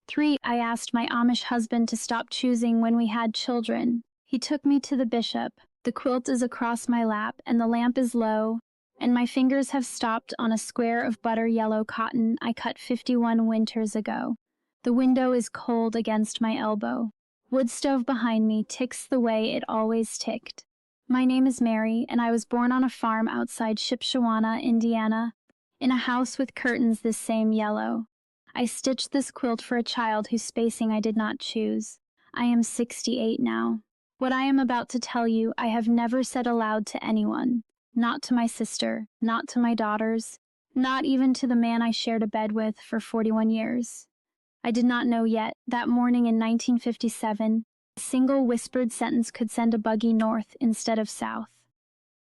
3. I asked my Amish husband to stop choosing when we had children. He took me to the bishop. The quilt is across my lap, and the lamp is low, and my fingers have stopped on a square of butter yellow cotton I cut 51 winters ago. The window is cold against my elbow. Wood stove behind me ticks the way it always ticked. My name is Mary, and I was born on a farm outside Shipshewana, Indiana, in a house with curtains this same yellow. I stitched this quilt for a child whose spacing I did not choose. I am 68 now. What I am about to tell you, I have never said aloud to anyone. Not to my sister, not to my daughters, not even to the man I shared a bed with for 41 years. I did not know yet, that morning in 1957, a single whispered sentence could send a buggy north instead of south.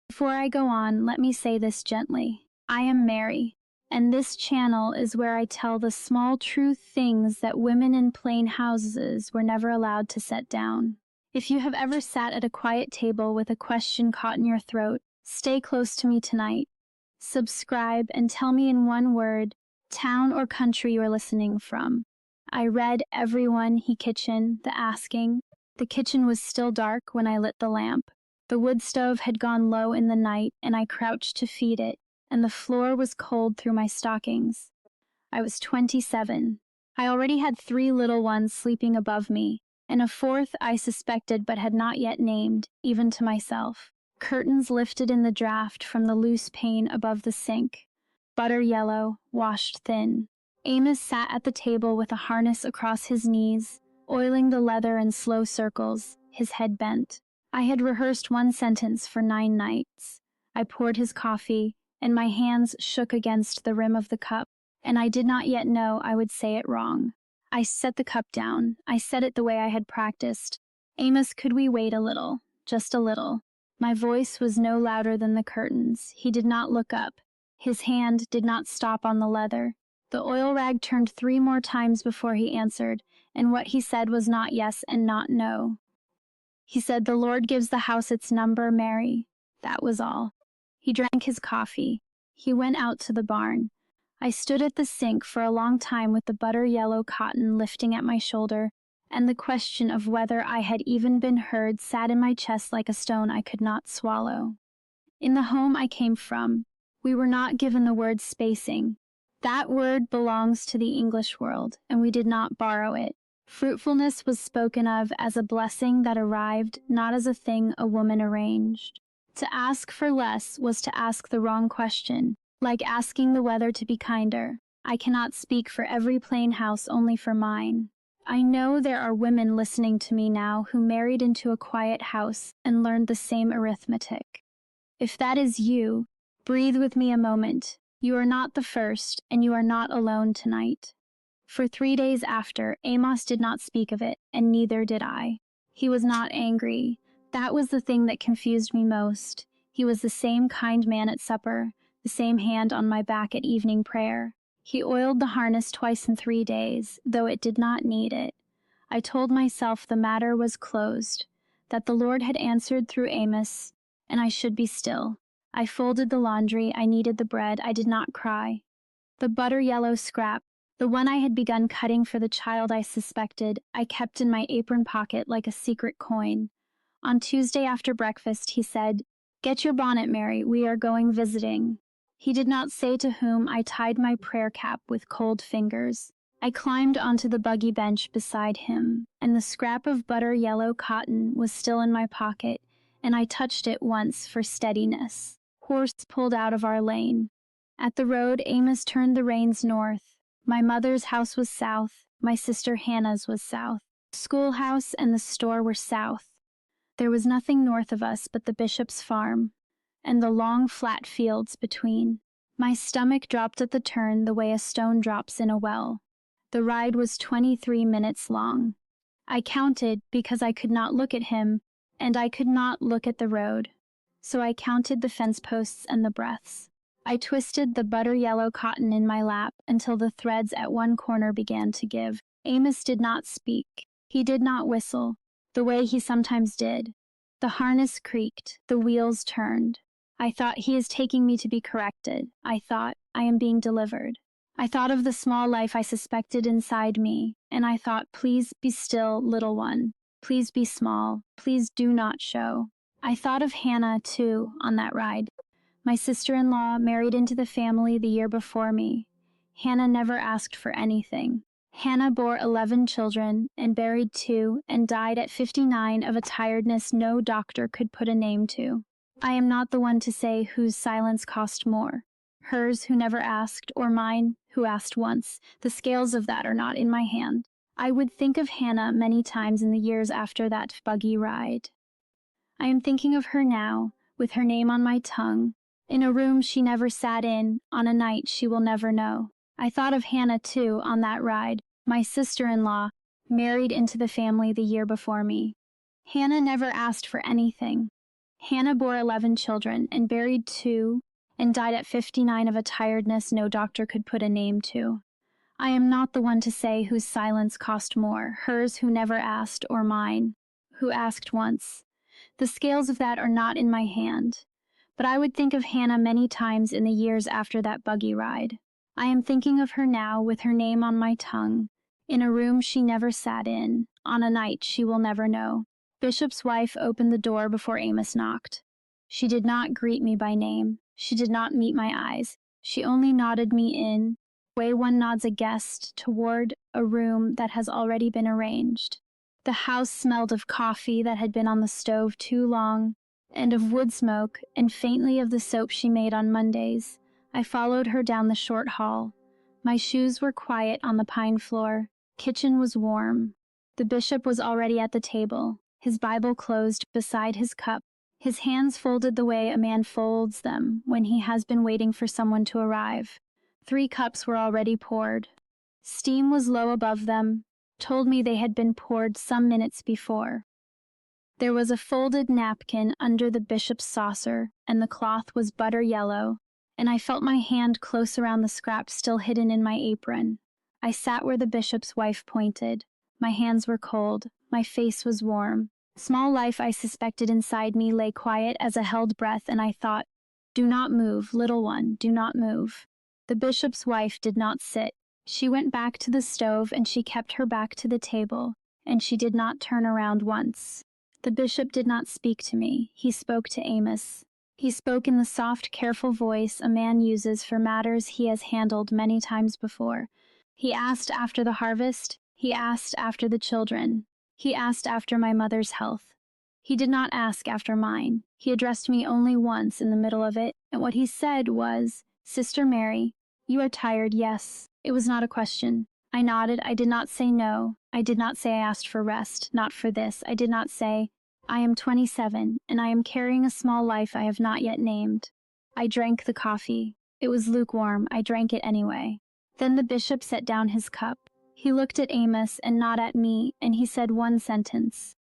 Before I go on, let me say this gently. I am Mary, and this channel is where I tell the small true things that women in plain houses were never allowed to set down. If you have ever sat at a quiet table with a question caught in your throat, stay close to me tonight. Subscribe and tell me in one word, town or country you are listening from. I read everyone he kitchen, the asking. The kitchen was still dark when I lit the lamp. The wood stove had gone low in the night, and I crouched to feed it, and the floor was cold through my stockings. I was 27. I already had 3 little ones sleeping above me, and a 4th I suspected but had not yet named, even to myself. Curtains lifted in the draft from the loose pane above the sink. Butter yellow, washed thin. Amos sat at the table with a harness across his knees, oiling the leather in slow circles, his head bent. I had rehearsed one sentence for 9 nights. I poured his coffee, and my hands shook against the rim of the cup, and I did not yet know I would say it wrong. I set the cup down. I said it the way I had practiced. Amos, could we wait a little? Just a little. My voice was no louder than the curtains. He did not look up. His hand did not stop on the leather. The oil rag turned 3 more times before he answered, and what he said was not yes and not no. He said, "The Lord gives the house its number, Mary." That was all. He drank his coffee. He went out to the barn. I stood at the sink for a long time with the butter yellow cotton lifting at my shoulder, and the question of whether I had even been heard sat in my chest like a stone I could not swallow. In the home I came from, we were not given the word spacing. That word belongs to the English world, and we did not borrow it. Fruitfulness was spoken of as a blessing that arrived, not as a thing a woman arranged. To ask for less was to ask the wrong question, like asking the weather to be kinder. I cannot speak for every plain house, only for mine. I know there are women listening to me now who married into a quiet house and learned the same arithmetic. If that is you, breathe with me a moment. You are not the first, and you are not alone tonight. For 3 days after, Amos did not speak of it, and neither did I. He was not angry. That was the thing that confused me most. He was the same kind man at supper, the same hand on my back at evening prayer. He oiled the harness twice in 3 days, though it did not need it. I told myself the matter was closed, that the Lord had answered through Amos, and I should be still. I folded the laundry, I kneaded the bread, I did not cry. The butter yellow scrap, the one I had begun cutting for the child I suspected, I kept in my apron pocket like a secret coin. On Tuesday after breakfast, he said, "Get your bonnet, Mary, we are going visiting." He did not say to whom. I tied my prayer cap with cold fingers. I climbed onto the buggy bench beside him, and the scrap of butter yellow cotton was still in my pocket, and I touched it once for steadiness. Horse pulled out of our lane. At the road, Amos turned the reins north. My mother's house was south. My sister Hannah's was south. The schoolhouse and the store were south. There was nothing north of us but the bishop's farm, and the long flat fields between. My stomach dropped at the turn the way a stone drops in a well. The ride was 23 minutes long. I counted because I could not look at him, and I could not look at the road. So I counted the fence posts and the breaths. I twisted the butter yellow cotton in my lap until the threads at one corner began to give. Amos did not speak. He did not whistle, the way he sometimes did. The harness creaked, the wheels turned. I thought, he is taking me to be corrected. I thought, I am being delivered. I thought of the small life I suspected inside me, and I thought, please be still, little one. Please be small. Please do not show. I thought of Hannah, too, on that ride. My sister-in-law married into the family the year before me. Hannah never asked for anything. Hannah bore 11 children and buried 2 and died at 59 of a tiredness no doctor could put a name to. I am not the one to say whose silence cost more. Hers who never asked, or mine who asked once. The scales of that are not in my hand. I would think of Hannah many times in the years after that buggy ride. I am thinking of her now, with her name on my tongue, in a room she never sat in, on a night she will never know. I thought of Hannah, too, on that ride, my sister-in-law, married into the family the year before me. Hannah never asked for anything. Hannah bore 11 children and buried 2 and died at 59 of a tiredness no doctor could put a name to. I am not the one to say whose silence cost more, hers who never asked, or mine, who asked once. The scales of that are not in my hand. But I would think of Hannah many times in the years after that buggy ride. I am thinking of her now with her name on my tongue, in a room she never sat in, on a night she will never know. Bishop's wife opened the door before Amos knocked. She did not greet me by name. She did not meet my eyes. She only nodded me in, the way one nods a guest toward a room that has already been arranged. The house smelled of coffee that had been on the stove too long, and of wood smoke, and faintly of the soap she made on Mondays. I followed her down the short hall. My shoes were quiet on the pine floor. Kitchen was warm. The bishop was already at the table, his Bible closed beside his cup, his hands folded the way a man folds them when he has been waiting for someone to arrive. 3 cups were already poured. Steam was low above them, told me they had been poured some minutes before. There was a folded napkin under the bishop's saucer, and the cloth was butter yellow, and I felt my hand close around the scrap still hidden in my apron. I sat where the bishop's wife pointed. My hands were cold, my face was warm. Small life I suspected inside me lay quiet as a held breath, and I thought, do not move, little one, do not move. The bishop's wife did not sit. She went back to the stove, and she kept her back to the table, and she did not turn around once. The bishop did not speak to me. He spoke to Amos. He spoke in the soft, careful voice a man uses for matters he has handled many times before. He asked after the harvest. He asked after the children. He asked after my mother's health. He did not ask after mine. He addressed me only once in the middle of it, and what he said was, Sister Mary, you are tired, yes. It was not a question. I nodded. I did not say no. I did not say I asked for rest, not for this. I did not say, I am 27, and I am carrying a small life I have not yet named. I drank the coffee. It was lukewarm. I drank it anyway. Then the bishop set down his cup. He looked at Amos and not at me, and he said one sentence.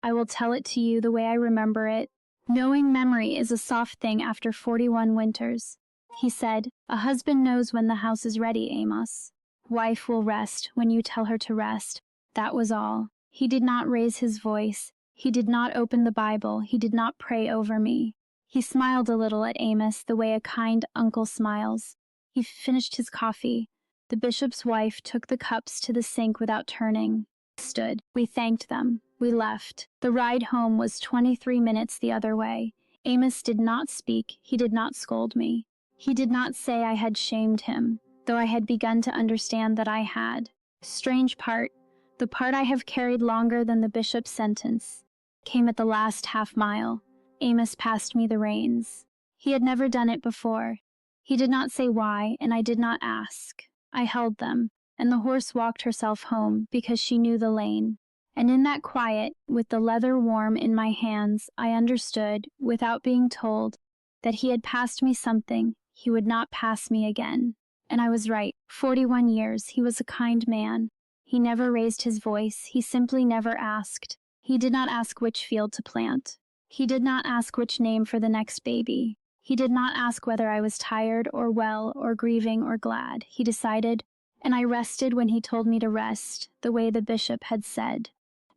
I will tell it to you the way I remember it. Knowing memory is a soft thing after 41 winters. He said, a husband knows when the house is ready, Amos. Wife will rest when you tell her to rest. That was all. He did not raise his voice. He did not open the Bible. He did not pray over me. He smiled a little at Amos the way a kind uncle smiles. He finished his coffee. The bishop's wife took the cups to the sink without turning. Stood. We thanked them. We left. The ride home was 23 minutes the other way. Amos did not speak. He did not scold me. He did not say I had shamed him, though I had begun to understand that I had. Strange part, the part I have carried longer than the bishop's sentence, came at the last half-mile. Amos passed me the reins. He had never done it before. He did not say why, and I did not ask. I held them, and the horse walked herself home because she knew the lane. And in that quiet, with the leather warm in my hands, I understood, without being told, that he had passed me something he would not pass me again. And I was right. 41 years, he was a kind man. He never raised his voice. He simply never asked. He did not ask which field to plant. He did not ask which name for the next baby. He did not ask whether I was tired or well or grieving or glad. He decided, and I rested when he told me to rest, the way the bishop had said.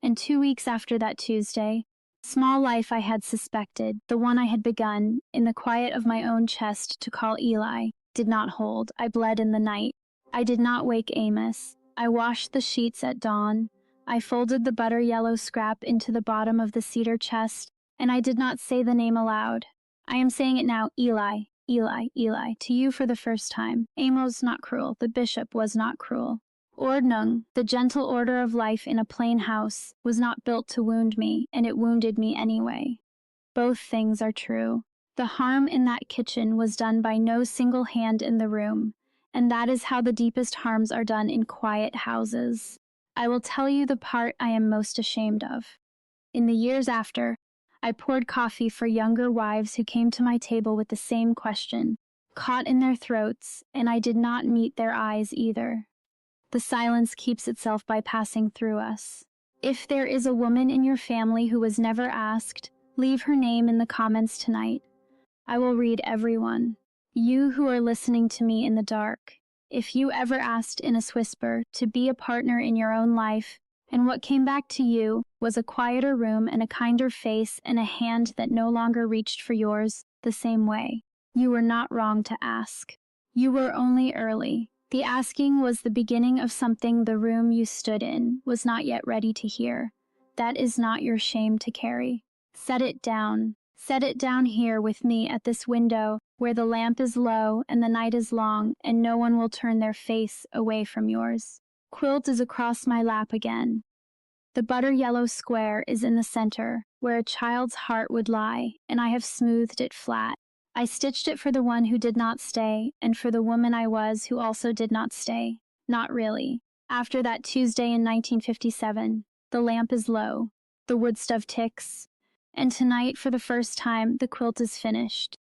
And 2 weeks after that Tuesday, small life I had suspected, the one I had begun, in the quiet of my own chest to call Eli, did not hold. I bled in the night. I did not wake Amos. I washed the sheets at dawn. I folded the butter yellow scrap into the bottom of the cedar chest, and I did not say the name aloud. I am saying it now, Eli, Eli, Eli, to you for the first time. Amos not cruel, the bishop was not cruel. Ordnung, the gentle order of life in a plain house, was not built to wound me, and it wounded me anyway. Both things are true. The harm in that kitchen was done by no single hand in the room, and that is how the deepest harms are done in quiet houses. I will tell you the part I am most ashamed of. In the years after, I poured coffee for younger wives who came to my table with the same question, caught in their throats, and I did not meet their eyes either. The silence keeps itself by passing through us. If there is a woman in your family who was never asked, leave her name in the comments tonight. I will read everyone. You who are listening to me in the dark, if you ever asked in a whisper to be a partner in your own life, and what came back to you was a quieter room and a kinder face and a hand that no longer reached for yours the same way, you were not wrong to ask. You were only early. The asking was the beginning of something the room you stood in was not yet ready to hear. That is not your shame to carry. Set it down. Set it down here with me at this window where the lamp is low and the night is long and no one will turn their face away from yours. Quilt is across my lap again. The butter yellow square is in the center where a child's heart would lie, and I have smoothed it flat. I stitched it for the one who did not stay, and for the woman I was who also did not stay. Not really. After that Tuesday in 1957, the lamp is low, the wood stove ticks, and tonight, for the first time, the quilt is finished.